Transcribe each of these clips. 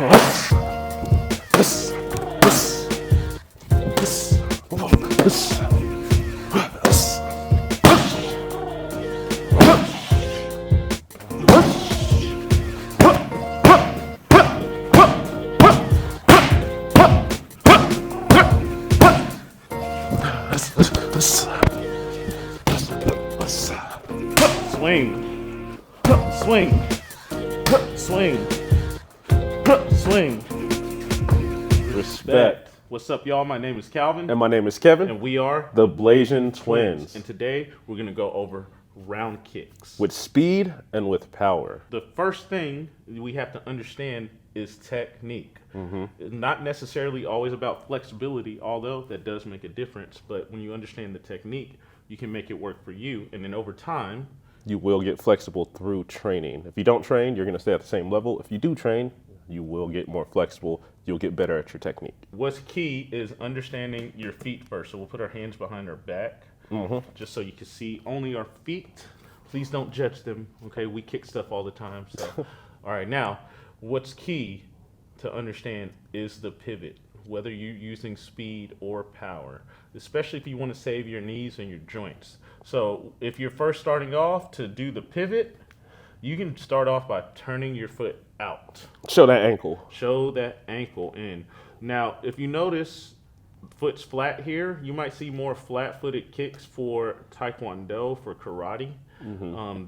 Swing, swing, swing, swing. Respect. What's up, y'all? My name is Calvin. And my name is Kevin. And we are the Blasian Twins. And today we're going to go over round kicks. With speed and with power. The first thing we have to understand is technique. Not necessarily always about flexibility, although that does make a difference. But when you understand the technique, you can make it work for you. And then over time, you will get flexible through training. If you don't train, you're going to stay at the same level. If you do train, you will get more flexible. You'll get better at your technique. What's key is understanding your feet first. So we'll put our hands behind our back, just so you can see only our feet. Please don't judge them, okay? We kick stuff all the time. So, all right, now, what's key to understand is the pivot, whether you're using speed or power, especially if you want to save your knees and your joints. So if you're first starting off to do the pivot, you can start off by turning your foot out. Show that ankle. Show that ankle in. Now, if you notice, foot's flat here, you might see more flat-footed kicks for Taekwondo, for karate.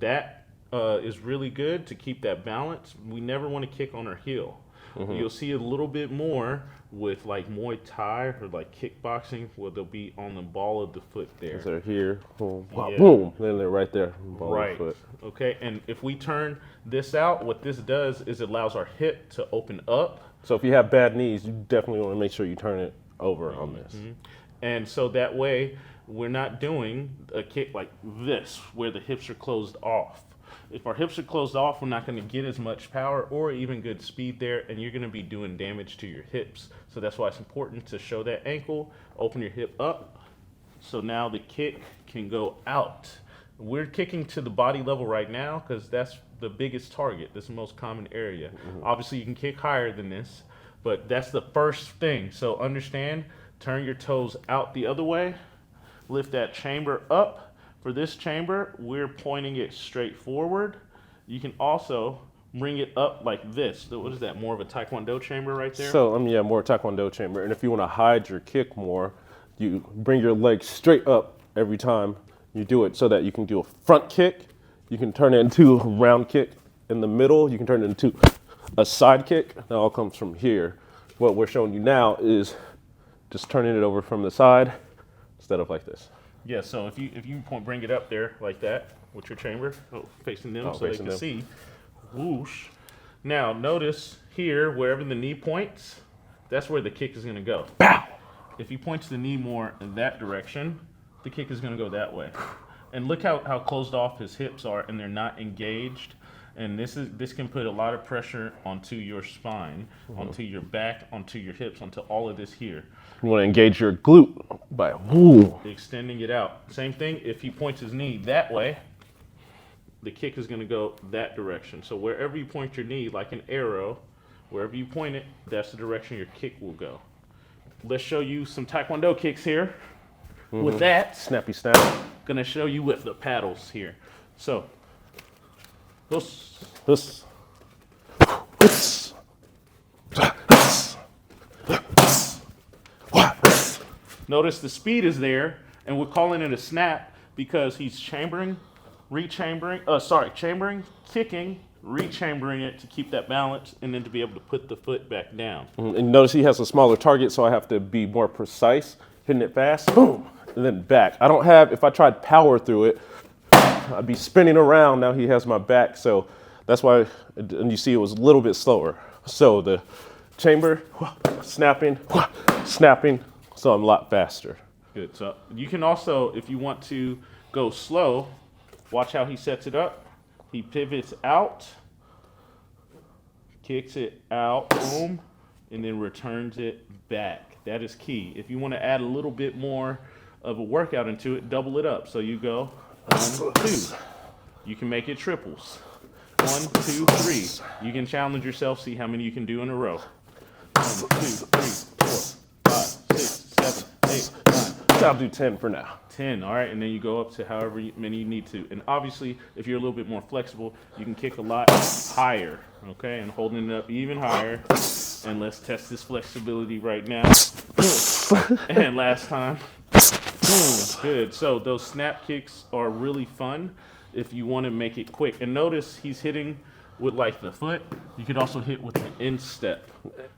That is really good to keep that balance. We never want to kick on our heel. You'll see a little bit more with like Muay Thai or like kickboxing, where they'll be on the ball of the foot there. They're here, boom, boom, then they're right there. Right. Of the foot. Okay, and if we turn this out, what this does is it allows our hip to open up. So if you have bad knees, you definitely want to make sure you turn it over on this. And so that way, we're not doing a kick like this, where the hips are closed off. If our hips are closed off, we're not going to get as much power or even good speed there, and you're going to be doing damage to your hips. So that's why it's important to show that ankle, open your hip up, so now the kick can go out. We're kicking to the body level right now because that's the biggest target. That's the most common area. Obviously, you can kick higher than this, but that's the first thing. So understand, turn your toes out the other way, lift that chamber up. For this chamber, we're pointing it straight forward. You can also bring it up like this. So what is that, more of a Taekwondo chamber right there? So, yeah, more Taekwondo chamber. And if you want to hide your kick more, you bring your leg straight up every time you do it so that you can do a front kick. You can turn it into a round kick in the middle. You can turn it into a side kick. That all comes from here. What we're showing you now is just turning it over from the side instead of like this. Yeah, so if you bring it up there like that with your chamber, facing them so they can see, whoosh. Now notice here, wherever the knee points, that's where the kick is going to go. Pow! If he points the knee more in that direction, the kick is going to go that way. And look how closed off his hips are, and they're not engaged. And this can put a lot of pressure onto your spine, onto your back, onto your hips, onto all of this here. You want to engage your glute by extending it out. Same thing, if he points his knee that way, the kick is going to go that direction. So wherever you point your knee, like an arrow, wherever you point it, that's the direction your kick will go. Let's show you some Taekwondo kicks here. With that, snappy snap. Going to show you with the paddles here. So, this. Notice the speed is there, and we're calling it a snap because he's chambering, chambering, kicking, rechambering it to keep that balance, and then to be able to put the foot back down. And notice he has a smaller target, so I have to be more precise, hitting it fast, boom, and then back. I don't have, if I tried power through it, I'd be spinning around. Now he has my back, so that's why, and you see it was a little bit slower. So the chamber, snapping, so I'm a lot faster. Good. So you can also, if you want to go slow, watch how he sets it up. He pivots out, kicks it out, boom, and then returns it back. That is key. If you want to add a little bit more of a workout into it, double it up. So you go 1, 2. You can make it triples. 1, 2, 3. You can challenge yourself, see how many you can do in a row. 1, 2, 3, 4, 5, 6, 7, 8, 9. I'll do 10 for now. 10, all right, and then you go up to however many you need to. And obviously, if you're a little bit more flexible, you can kick a lot higher, okay, and holding it up even higher. And let's test this flexibility right now. And last time. Good. So those snap kicks are really fun if you want to make it quick. And notice he's hitting with like the foot. You could also hit with the instep.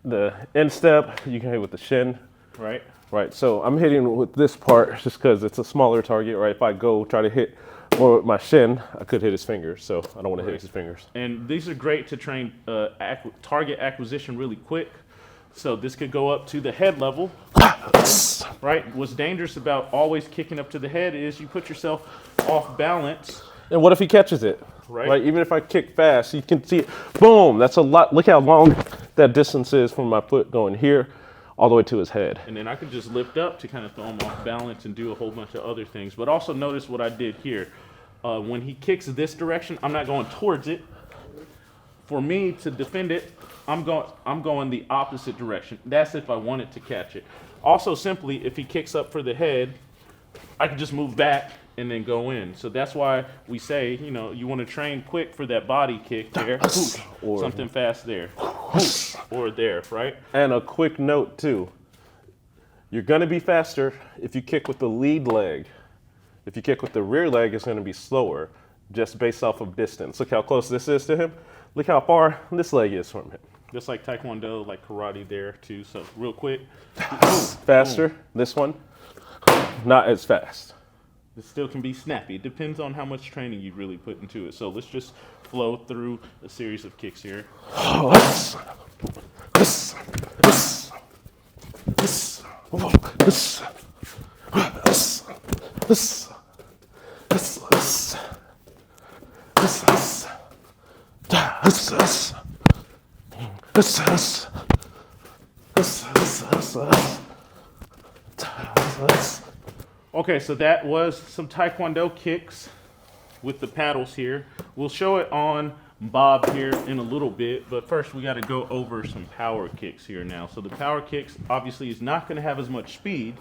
The instep, you can hit with the shin. Right? Right, so I'm hitting with this part just because it's a smaller target, right? If I go try to hit more with my shin, I could hit his fingers, so I don't want to hit his fingers. And these are great to train target acquisition really quick. So this could go up to the head level, right? What's dangerous about always kicking up to the head is you put yourself off balance. And what if he catches it? Right. Even if I kick fast, you can see it. Boom, that's a lot. Look how long that distance is from my foot going here all the way to his head. And then I could just lift up to kind of throw him off balance and do a whole bunch of other things. But also notice what I did here. When he kicks this direction, I'm not going towards it. For me to defend it, I'm going the opposite direction. That's if I wanted to catch it. Also, simply, if he kicks up for the head, I can just move back and then go in. So that's why we say, you want to train quick for that body kick there. Or something fast there. Or there, right? And a quick note, too. You're going to be faster if you kick with the lead leg. If you kick with the rear leg, it's going to be slower, just based off of distance. Look how close this is to him. Look how far this leg is from him. Just like Taekwondo, like karate there, too. So real quick. Faster, this one, not as fast. It still can be snappy. It depends on how much training you really put into it. So let's just flow through a series of kicks here. Okay, so that was some Taekwondo kicks with the paddles here. We'll show it on Bob here in a little bit, but first we got to go over some power kicks here now. So the power kicks obviously is not going to have as much speed,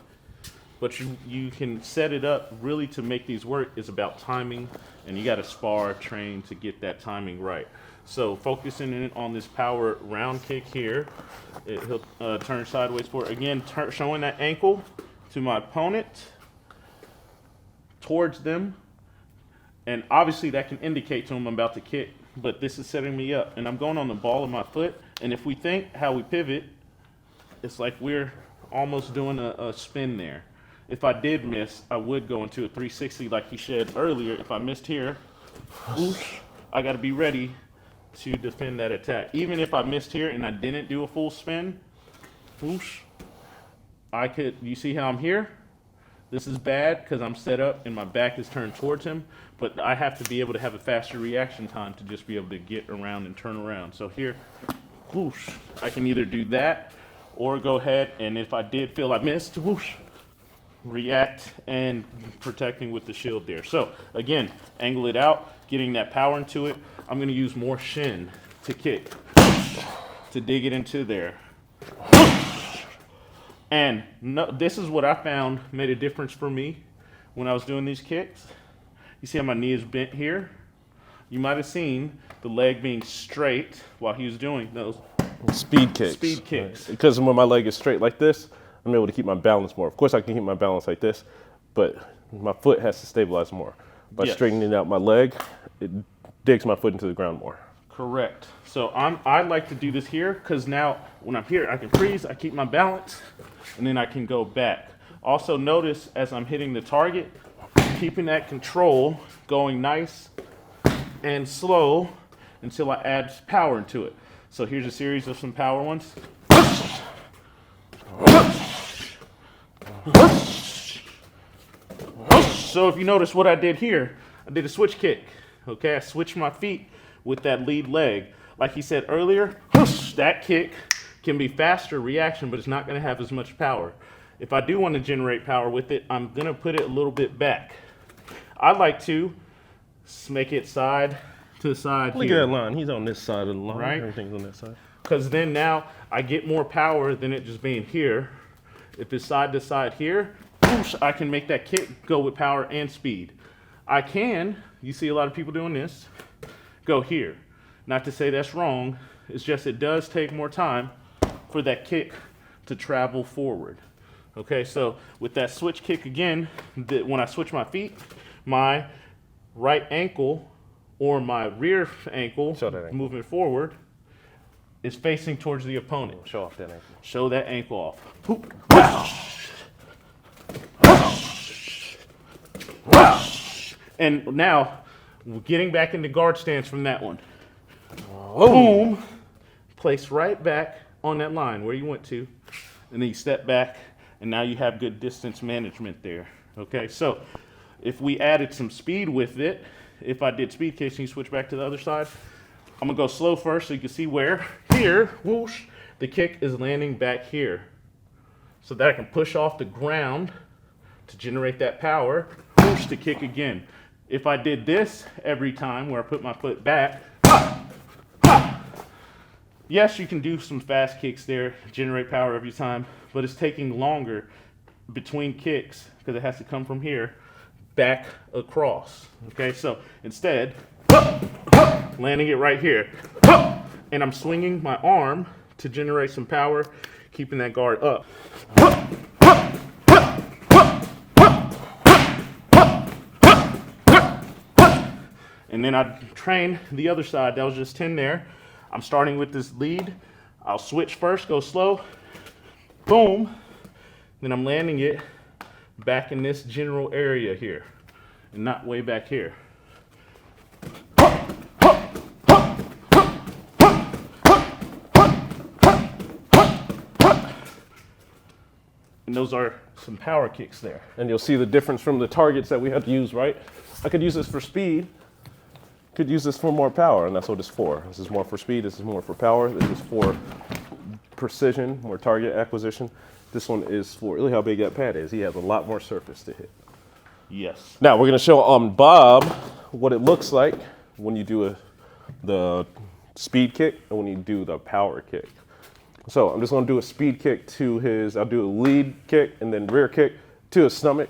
but you can set it up really to make these work. It's about timing, and you got to spar, train to get that timing right. So focusing in on this power round kick here, he'll turn sideways forward. Again, showing that ankle to my opponent, towards them, and obviously that can indicate to him I'm about to kick, but this is setting me up, and I'm going on the ball of my foot, and if we think how we pivot, it's like we're almost doing a spin there. If I did miss, I would go into a 360 like he said earlier. If I missed here, I got to be ready to defend that attack. Even if I missed here and I didn't do a full spin, I could, you see how I'm here? This is bad because I'm set up and my back is turned towards him, but I have to be able to have a faster reaction time to just be able to get around and turn around. So here, whoosh, I can either do that or go ahead, and if I did feel I missed, whoosh, react and protecting with the shield there. So again, angle it out, getting that power into it. I'm going to use more shin to kick, to dig it into there. And this is what I found made a difference for me when I was doing these kicks. You see how my knee is bent here? You might have seen the leg being straight while he was doing those speed kicks. Speed kicks. Right. Because when my leg is straight like this, I'm able to keep my balance more. Of course, I can keep my balance like this, but my foot has to stabilize more. By straightening out my leg, it digs my foot into the ground more. Correct. So I like to do this here because now when I'm here, I can freeze, I keep my balance, and then I can go back. Also notice as I'm hitting the target, keeping that control, going nice and slow until I add power into it. So here's a series of some power ones. So if you notice what I did here, I did a switch kick. Okay, I switched my feet with that lead leg. Like he said earlier, that kick can be faster reaction, but it's not going to have as much power. If I do want to generate power with it, I'm going to put it a little bit back. I like to make it side, to the side Look here. at that line. He's on this side of the line. Right. Everything's on that side. Because then now I get more power than it just being here. If it's side to side here, whoosh, I can make that kick go with power and speed. I can, you see a lot of people doing this, go here. Not to say that's wrong, it's just it does take more time for that kick to travel forward. Okay, so with that switch kick again, when I switch my feet, my right ankle or my rear ankle, moving forward is facing towards the opponent. Show off that ankle. Show that ankle off. And now, we're getting back into guard stance from that one. Boom. Place right back on that line where you went to. And then you step back, and now you have good distance management there. Okay, so if we added some speed with it, if I did speed kicks and you switch back to the other side, I'm gonna go slow first so you can see where. Here, whoosh, the kick is landing back here. So that I can push off the ground to generate that power, whoosh, to kick again. If I did this every time where I put my foot back, yes, you can do some fast kicks there, generate power every time, but it's taking longer between kicks because it has to come from here back across. Okay, so instead, landing it right here, and I'm swinging my arm to generate some power, keeping that guard up. And then I train the other side. That was just 10 there. I'm starting with this lead. I'll switch first, go slow, boom. Then I'm landing it back in this general area here and not way back here. And those are some power kicks there. And you'll see the difference from the targets that we had to use, right? I could use this for speed, could use this for more power, and that's what it's for. This is more for speed, this is more for power, this is for precision, more target acquisition. This one is for, look how big that pad is. He has a lot more surface to hit. Yes. Now we're gonna show Bob what it looks like when you do the speed kick and when you do the power kick. So I'm just gonna do a speed kick to his, I'll do a lead kick and then rear kick to his stomach.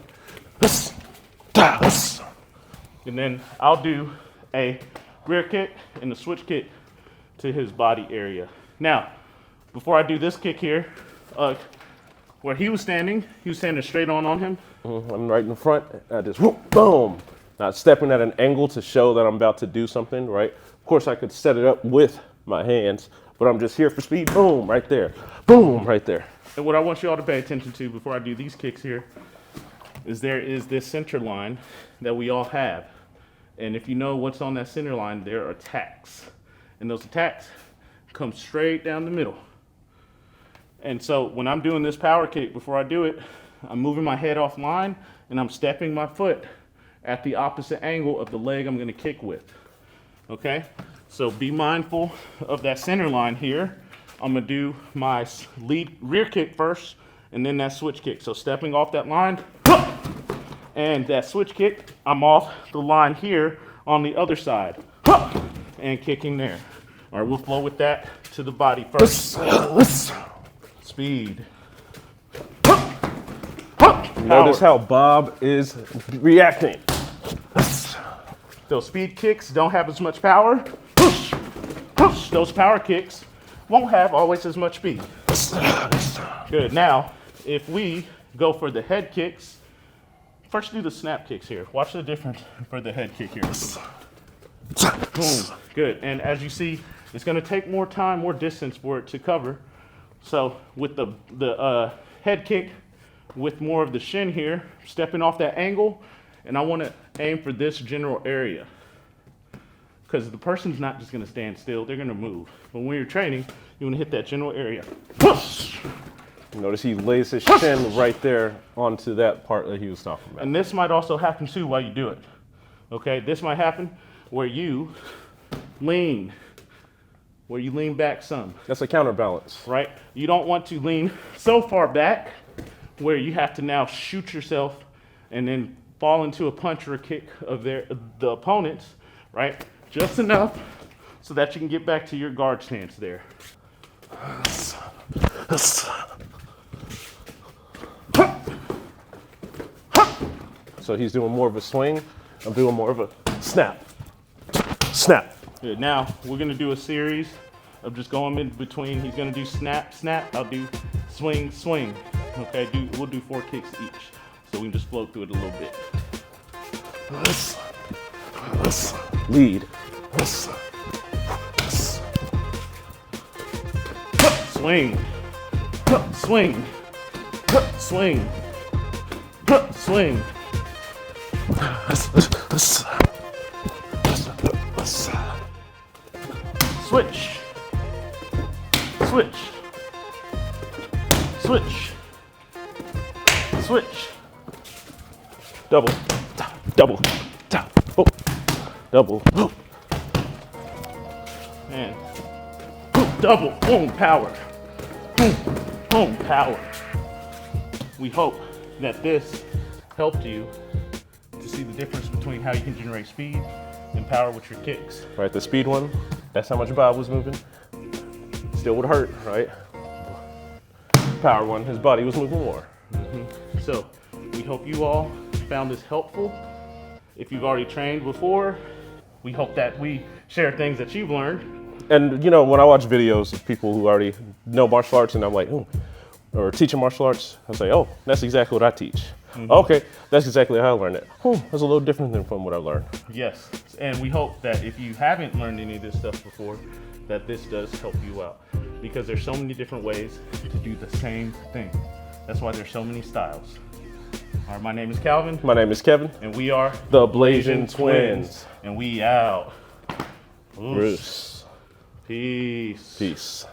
And then I'll do a rear kick and a switch kick to his body area. Now, before I do this kick here, where he was standing straight on him. I'm right in the front, I just whoop, boom. Not stepping at an angle to show that I'm about to do something, right? Of course I could set it up with my hands, but I'm just here for speed, boom, right there. Boom, right there. And what I want you all to pay attention to before I do these kicks here is there is this center line that we all have. And if you know what's on that center line, there are attacks. And those attacks come straight down the middle. And so when I'm doing this power kick, before I do it, I'm moving my head off line and I'm stepping my foot at the opposite angle of the leg I'm gonna kick with, okay? So be mindful of that center line here. I'm gonna do my lead rear kick first and then that switch kick. So stepping off that line, and that switch kick, I'm off the line here on the other side, and kicking there. All right, we'll flow with that to the body first. Speed. Notice how Bob is reacting. Those speed kicks don't have as much power. Those power kicks won't have always as much speed. Good. Now, if we go for the head kicks, first do the snap kicks here. Watch the difference for the head kick here. Boom. Good. And as you see, it's going to take more time, more distance for it to cover. So with the head kick, with more of the shin here, stepping off that angle, and I want to aim for this general area. Because the person's not just going to stand still, they're going to move. But when you're training, you want to hit that general area. Notice he lays his shin right there onto that part that he was talking about. And this might also happen too while you do it. Okay, this might happen where you lean back some. That's a counterbalance. Right? You don't want to lean so far back where you have to now shoot yourself and then fall into a punch or a kick of the opponents, right? Just enough so that you can get back to your guard stance there. So he's doing more of a swing. I'm doing more of a snap. Snap. Good. Now we're gonna do a series of just going in between. He's gonna do snap, snap. I'll do swing, swing. Okay, we'll do 4 kicks each. So we can just float through it a little bit. Lead. Swing. Swing. Swing. Swing. Switch. Switch. Switch. Switch. Double. Double. Double. And double. Boom. Power. Boom. Boom. Power. We hope that this helped you to see the difference between how you can generate speed and power with your kicks. Right, the speed one, that's how much Bob was moving. Still would hurt, right? Power one, his body was moving more. So we hope you all found this helpful. If you've already trained before, we hope that we share things that you've learned. And you know, when I watch videos of people who already know martial arts and I'm like, oh, or teaching martial arts, I say, oh, that's exactly what I teach. Okay, that's exactly how I learned it. Oh, that's a little different than from what I learned. Yes, and we hope that if you haven't learned any of this stuff before, that this does help you out. Because there's so many different ways to do the same thing. That's why there's so many styles. All right, my name is Calvin. My name is Kevin. And we are The Blasian Twins. And we out. Bruce. Peace. Peace.